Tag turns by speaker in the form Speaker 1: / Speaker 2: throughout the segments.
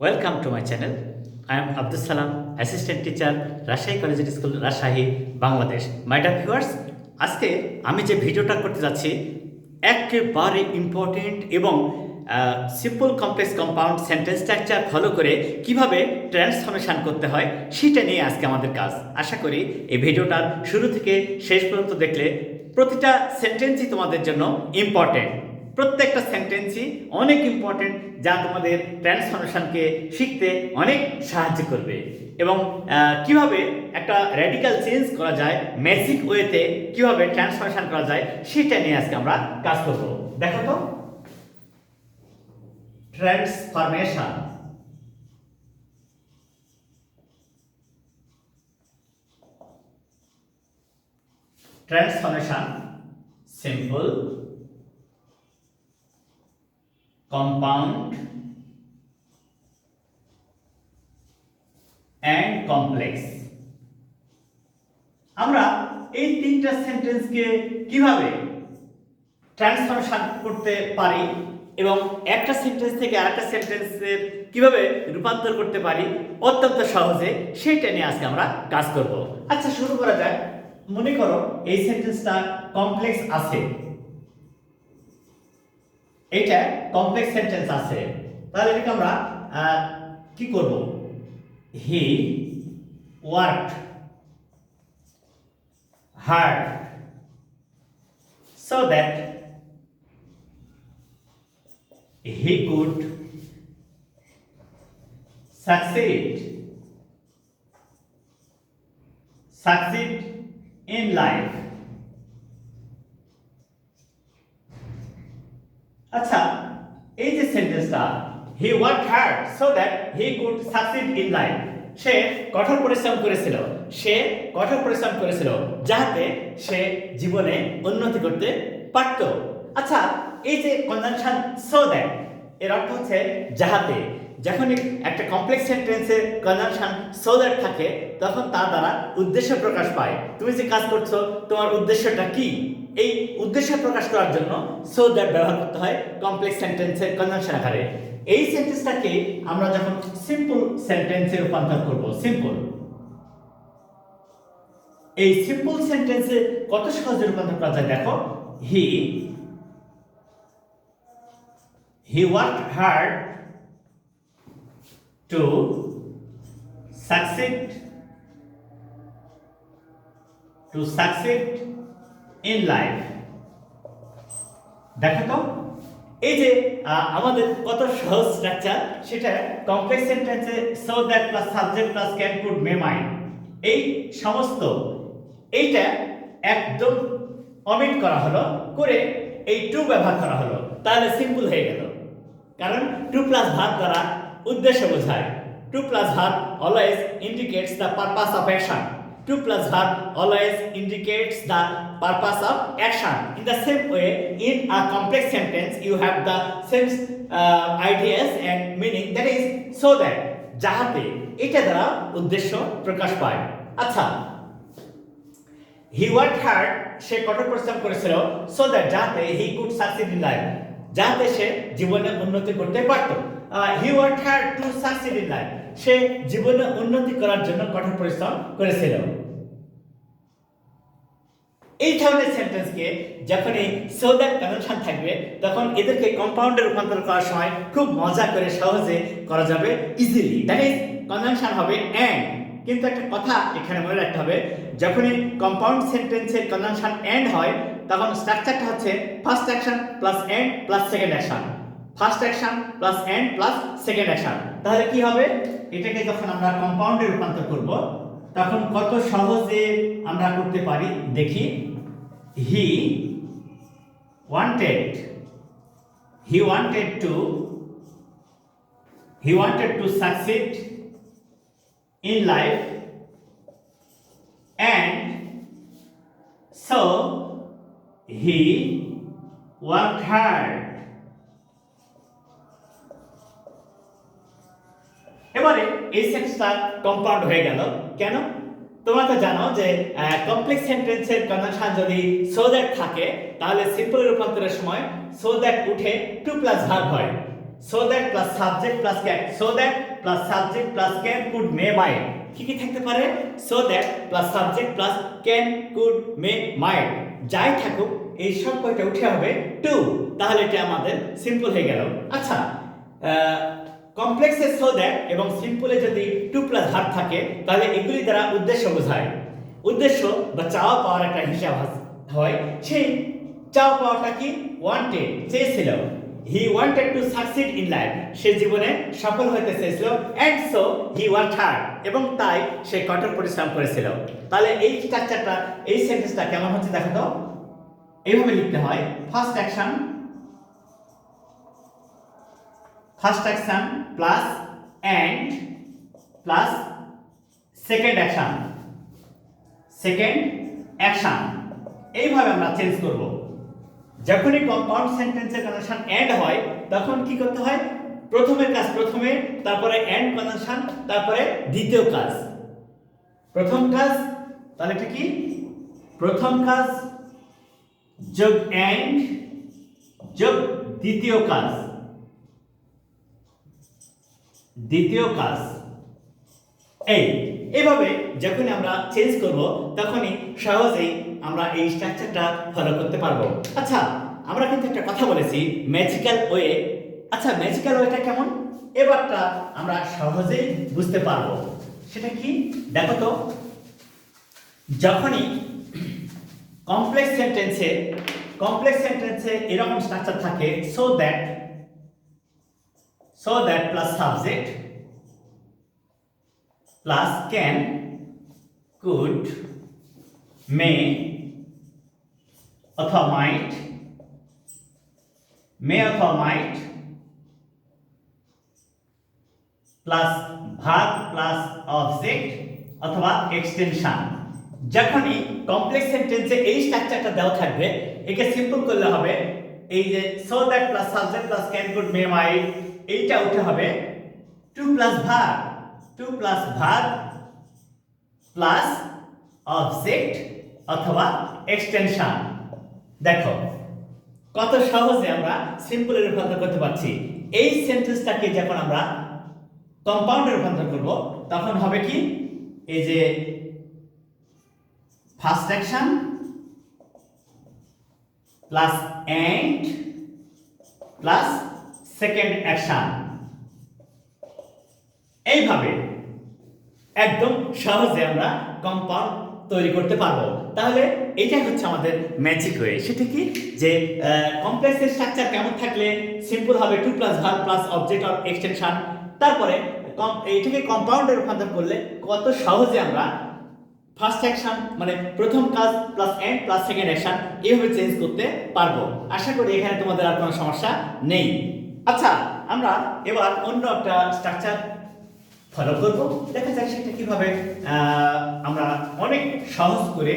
Speaker 1: Welcome to my channel. I am Abdus Salam, Assistant Teacher, Rajshahi Collegiate School, Rajshahi, Bangladesh. My dear viewers, আজকে আমি যে ভিডিওটা করতে যাচ্ছি একেবারে ইম্পর্টেন্ট এবং simple complex compound sentence structure follow করে কিভাবে ট্রান্সফরমেশন করতে হয় সেটা নিয়ে আজকে আমাদের কাজ। আশা করি এই ভিডিওটার শুরু থেকে শেষ পর্যন্ত দেখলে প্রতিটা সেন্টেন্সই তোমাদের জন্য ইম্পর্টেন্ট। প্রত্যেকটা সেন্টেন্সই অনেক ইম্পর্টেন্ট, যা তোমাদের ট্রান্সফরমেশনকে শিখতে অনেক সাহায্য করবে এবং কিভাবে একটা র্যাডিক্যাল চেঞ্জ করা যায়, ম্যাজিক ওয়েতে কিভাবে ট্রান্সফরমেশন করা যায় সেটা নিয়ে আজকে আমরা কাজ করব। দেখো তো, transformation transformation simple, compound and complex। আমরা এই তিনটা সেন্টেন্সকে কিভাবে ট্রান্সফরমেশন করতে পারি এবং একটা সেন্টেন্স থেকে আরেকটা সেন্টেন্সের কিভাবে রূপান্তর করতে পারি অত্যন্ত সহজে, সেটা নিয়ে আজকে আমরা কাজ করব। আচ্ছা, শুরু করা যাক। মনে করো এই সেন্টেন্সটা কমপ্লেক্স আছে, এটা কমপ্লেক্স সেন্টেন্স আছে, তাহলে এটাকে আমরা কি করব? He worked hard so that he could succeed in life। আচ্ছা, এই যে সেন্টেন্সটা he worked hard so that he could succeed in life, সে কঠোর পরিশ্রম করেছিল যাতে সে জীবনে উন্নতি করতে পারত। আচ্ছা, এই যে কনজাংশন সো দ্যাট এর অর্থ হচ্ছে যাহাতে। যখনই একটা কমপ্লেক্স সেন্টেন্সে কনজাংশন সো দ্যাট থাকে তখন তার দ্বারা উদ্দেশ্য প্রকাশ পায়। তুমি যে কাজ করছো তোমার উদ্দেশ্যটা কি, এই উদ্দেশ্য প্রকাশ করার জন্য সো দ্যাট ব্যবহার করতে হয় কমপ্লেক্স সেন্টেন্সের কনজাংশন আকারে। এই সেন্টেন্সটাকে আমরা যখন সিম্পল সেন্টেন্সে রূপান্তর করব, এই সিম্পল সেন্টেন্সে কত সহজে রূপান্তর করা যায় দেখো। হি worked hard to succeed in life। দেখো তো, এই যে আমাদের কত সহজ স্ট্রাকচার, সেটা কমপ্লেক্স সেন্টেন্সে so that plus subject plus can could may mind, এই সমস্ত এইটা একদম অমিট করা হলো, করে এই টু ব্যবহার করা হলো, তাহলে সিম্পল হয়ে গেল। কারণ টু প্লাস ভার্ব দ্বারা উদ্দেশ্য বোঝায়। To plus verb always indicates the purpose of action. To plus verb always indicates the purpose of action. In the same way, in a complex sentence you have the same ideas and meaning, that is so that, যাহাতে এটা দ্বারা উদ্দেশ্য প্রকাশ পায়। আচ্ছা, হি worked hard, সে কঠোর পরিশ্রম করেছিল, so that, যাতে he could succeed in life, যাতে সে জীবনে উন্নতি করতে পারত। He worked hard to succeed in life, সে জীবনে উন্নতি করার জন্য কঠোর পরিশ্রম করেছিল। এই ধরনের সেন্টেন্সকে যখন এই সো দ্যাট কনজাংশন থাকবে তখন এদেরকে কম্পাউন্ডে রূপান্তর করার সময় খুব মজা করে সহজে করা যাবে, ইজিলি। দ্যাট ইজ, কনজাংশন হবে এন্ড। কিন্তু একটা কথা এখানে মনে রাখতে হবে, যখনই কম্পাউন্ড সেন্টেন্সের কনজাংশন এন্ড হয় তখন স্ট্রাকচারটা হচ্ছে first action plus and plus second action, first action plus and plus second action. তাহলে কি হবে? এটাকে যখন আমরা কম্পাউন্ডে রূপান্তর করব তখন কত সহজে আমরা করতে পারি দেখি। হি wanted to succeed in life and so he worked hard। এবারে এই সেন্টেন্সটা কম্পাউন্ড হয়ে গেল কেন? তোমরা তো জানো যে কমপ্লেক্স সেন্টেন্সের কনজাংশন যদি সো দ্যাট থাকে তাহলে সিম্পল রূপান্তরের সময় সো দ্যাট উঠে টু প্লাস ভার্ব হয়। so that plus subject plus can, so that plus subject plus can could may might, কি থাকতে পারে? so that plus subject plus can could may might, যাই থাকুক এই সব কয়টা উঠে হবে টু, তাহলে এটা আমাদের সিম্পল হয়ে গেল। আচ্ছা, কমপ্লেক্সে so that এবং সিম্পলে যদি টু প্লাস ভার্ব থাকে তাহলে এগুলি দ্বারা উদ্দেশ্য বোঝায়। উদ্দেশ্য বা চাওয়া পাওয়ার একটা হিসাব হয়। সেই চাওয়া পাওয়াটা কি? ওয়ান্টেড, চেয়েছিল। He wanted to succeed in life, সে জীবনে সফল হতে চেয়েছিল। And so he worked hard, এবং তাই সে কঠোর পরিশ্রম করেছিল। তাহলে এই স্ট্রাকচারটা, এই সেন্টেন্সটা কেমন হচ্ছে দেখো তো। এইভাবে লিখতে হয়, first action plus and plus second action, এইভাবে আমরা চেঞ্জ করব। যখনই কম্পাউন্ড সেন্টেন্সের কনজাংশন এন্ড হয় তখন কি করতে হয়? প্রথমের কাজ প্রথমে, তারপরে এন্ড কনজাংশন, তারপরে দ্বিতীয় কাজ। প্রথম কাজ, তাহলে এটা কি? প্রথম কাজ যোগ এন্ড যোগ দ্বিতীয় কাজ, এইভাবে যখন আমরা চেঞ্জ করব তখনই সহজেই আমরা এই স্ট্রাকচারটা ফলো করতে পারবো। আচ্ছা, আমরা কিন্তু একটা কথা বলেছি ম্যাজিক্যাল ওয়ে। আচ্ছা, ম্যাজিক্যাল ওয়েটা কেমন? এবারটা আমরা সহজেই বুঝতে পারবো। সেটা কি দেখো তো। যখনই কমপ্লেক্স সেন্টেন্সে এরকম স্ট্রাকচার থাকে, so that plus subject plus can could may অথবা might plus verb plus object অথবা এক্সটেনশন। যখনই কমপ্লেক্স সেন্টেন্সে এই স্ট্রাকচারটা দেওয়া থাকবে, একে সিম্পল করলে হবে এই যে so that plus subject plus can could may might, এইটা উঠে হবে to plus verb plus object অথবা এক্সটেনশন। দেখো কত সহজে আমরা সিম্পলে রূপান্তর করতে পারছি। এই সেন্টেন্সটাকে যখন আমরা কম্পাউন্ডে রূপান্তর করব তখন হবে কি? এই যে first action plus and plus second action, এইভাবে একদম সহজে আমরা কম্পাউন্ড তৈরি করতে পারবো। তাহলে এটাই হচ্ছে আমাদের ম্যাজিক ওয়ে। সেটা কি? যে কমপ্লেক্স স্ট্রাকচার কেমন থাকলে সিম্পল হবে to plus verb plus object or extension, তারপরে এইটাকে কম্পাউন্ডে রূপান্তর করলে কত সহজে আমরা ফার্স্ট অ্যাকশন মানে প্রথম কাজ plus and plus second action এইভাবে চেঞ্জ করতে পারবো। আশা করি এখানে তোমাদের আর কোনো সমস্যা নেই। আচ্ছা, আমরা এবার অন্য একটা স্ট্রাকচার ফলো করব, দেখা যাক সেটা কিভাবে আমরা অনেক সহজ করে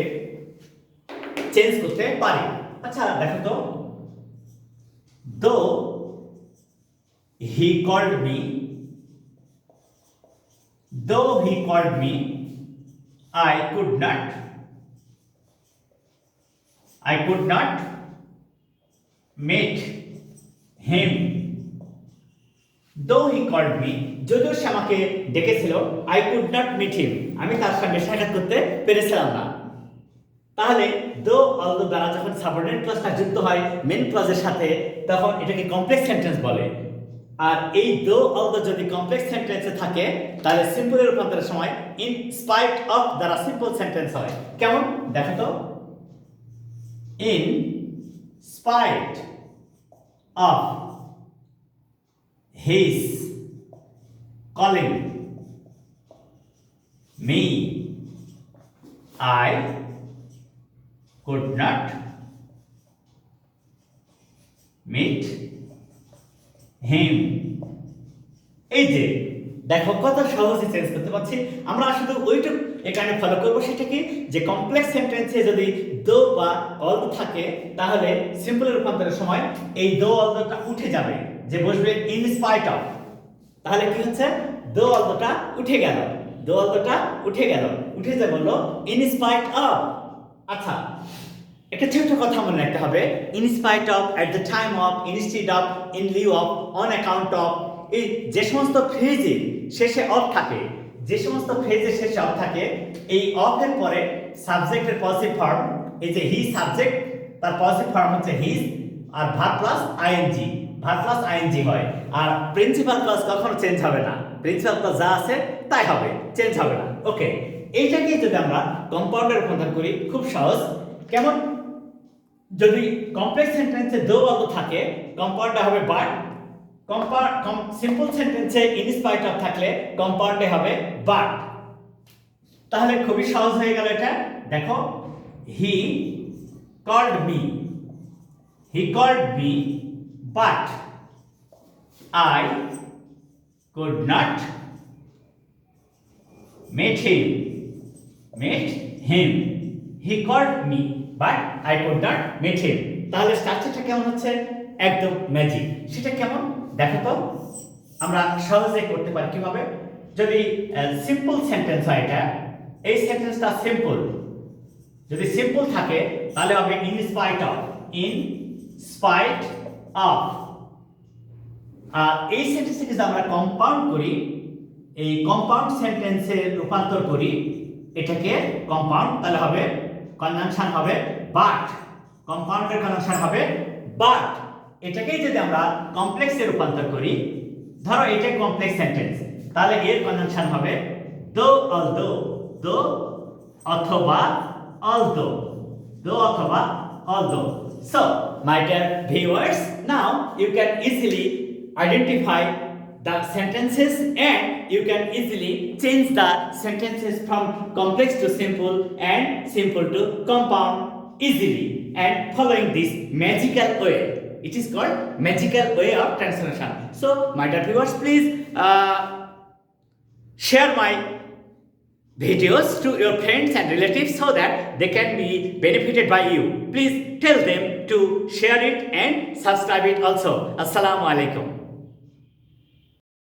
Speaker 1: চেঞ্জ করতে পারি। আচ্ছা দেখো তো, though he called me I could not meet him. Though he called me, যদিও সে আমাকে ডেকেছিল, I could not meet him, আমি তার সঙ্গে সাক্ষাৎ করতে পেরেছিলাম না। তাহলে though although দ্বারা যখন সাবঅর্ডিনেট ক্লজটা যুক্ত হয় মেইন ক্লজের সাথে তখন এটাকে কমপ্লেক্স সেন্টেন্স বলে। আর এই though although যদি কমপ্লেক্স সেন্টেন্সে থাকে তাহলে সিম্পলের রূপান্তরের সময় in spite of দ্বারা সিম্পল সেন্টেন্স হয়। কেমন দেখো তো, in spite of his calling me I could not meet him. এই যে দেখো কত সহজে চেঞ্জ করতে পারছি আমরা। শুধু ওইটুকু এখানে ফলো করবো, সেটা কি যে কমপ্লেক্স সেন্টেন্সে যদি দো বা অলদো থাকে তাহলে সিম্পলের রূপান্তরের সময় এই দো অলদোটা উঠে যাবে, যে বসবে ইন স্পাইট অফ। তাহলে কি হচ্ছে, দো অলদোটা উঠে গেল, উঠে যে বললো ইন স্পাইট অফ। আচ্ছা, একটা ছোট্ট কথা মনে রাখতে হবে, in spite of, at the time of, instead of, in Liu of, on account of, এই যে সমস্ত ফ্রেজে শেষে অফ থাকে, যে সমস্ত ফ্রেজে শেষে অফ থাকে, এই অফের পরে সাবজেক্টের পজিটিভ ফর্ম, এই যে হি সাবজেক্ট, তার পজিটিভ ফর্ম হচ্ছে হিজ, আর verb plus ING, verb plus ING হয়। আর প্রিন্সিপাল ক্লজ কখনো চেঞ্জ হবে না, প্রিন্সিপাল ক্লজ যা আছে তাই হবে, চেঞ্জ হবে না। ওকে, এইটাকে যদি আমরা কম্পাউন্ডে রূপান্তর করি, খুব সহজ। কেমন? যদি কমপ্লেক্স সেন্টেন্সে দো অর্থ থাকে, কম্পাউন্ডে হবে বাট, সিম্পল সেন্টেন্সে ইন স্পাইট অফ থাকলে কম্পাউন্ডে হবে বাট। তাহলে খুবই সহজ হয়ে গেল এটা। দেখো, he called me, he called me but I could not meet him, he called me but I could not meet him। তাহলে স্ট্রাকচারটা কেমন হচ্ছে? একদম ম্যাজিক। সেটা কেমন দেখো তো, আমরা সহজে করতে পারি কিভাবে। যদি সিম্পল সেন্টেন্স হয়, এটা এই সেন্টেন্সটা সিম্পল, যদি সিম্পল থাকে তাহলে হবে in spite of, in spite of. আর এই সেন্টেন্সটাকে যদি আমরা কম্পাউন্ড করি, এই কম্পাউন্ড সেন্টেন্সে রূপান্তর করি এটাকে কম্পাউন্ড, তাহলে হবে কনজাংশন হবে বাট, কম্পাউন্ডের কনজাংশন হবে বাট। এটাকেই যদি আমরা কমপ্লেক্সে রূপান্তর করি, ধরো এটা কমপ্লেক্স সেন্টেন্স, তাহলে এর কনজাংশন হবে দো অলদো, দো অথবা অলদো, দো অথবা although. So my dear viewers, now you can easily identify the sentences and you can easily change the sentences from complex to simple and simple to compound easily, and following this magical way. It is called magical way of translation. So my dear viewers, please share my videos to your friends and relatives so that they can be benefited by you. Please tell them to share it and subscribe it also. Assalamu alaikum.